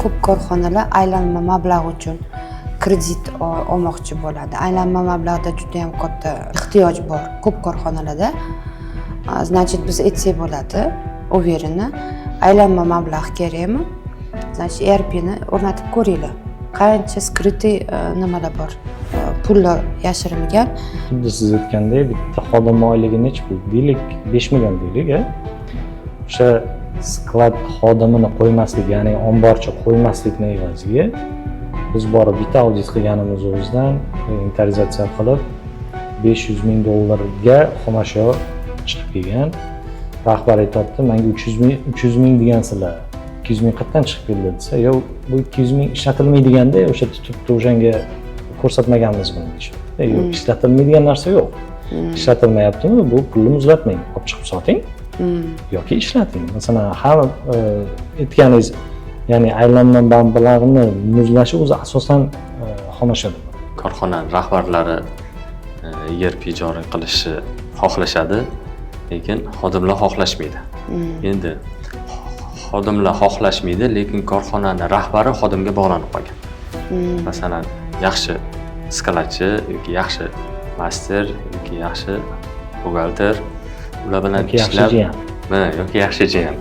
ko'p korxonalar aylanma mablag' uchun kredit olmoqchi bo'ladi. Aylanma mablag'da juda ham katta ehtiyoj bor ko'p korxonalarda. Значит, biz aytsak bo'ladi, uverini aylanma mablag' kerakmi? Значит, ERP'ni o'rnatib ko'ringlar. Qancha skrytый nimalar bor? Pullar yashirilgan. Xuddi siz aytgandek, bitta xodim oyligi necha pul? Deylik, 5 million deylik, O'sha sklad xodimini qo'ymaslik, ya'ni omborchi qo'ymaslikni evaziga biz borib bitta audit qilganimiz o'zimizdan inventarizatsiya qilib $500 ming xomashyo chiqib kelgan. Rahbar aytibdi, menga 300 ming degansizlar. 200 ming qayerdan chiqib keldi desa, "Yo'q, bu 200 ming ishlatilmaydiganda, o'sha tutibdi, o'shanga ko'rsatmaganmiz buni" deyishdi. Yo'q, ishlatilmaydigan narsa yo'q. Ishlatilmayaptimi? Bu pulni muzlatmang, olib chiqib soting. Yoki ishlating. Masalan, har aytganingiz, ya'ni aylanma mablag'ini muzlashi o'zi asosan xomashyodir. Korxona rahbarlari ERP joriy qilishni xohlashadi, lekin xodimlar xohlashmaydi. Endi xodimlar xohlashmaydi, lekin korxonaning rahbari xodimga bog'lanib qolgan. Masalan, yaxshi skladchi yoki yaxshi master yoki yaxshi buxgalter ular bilan ishlab, yoki yaxshi GM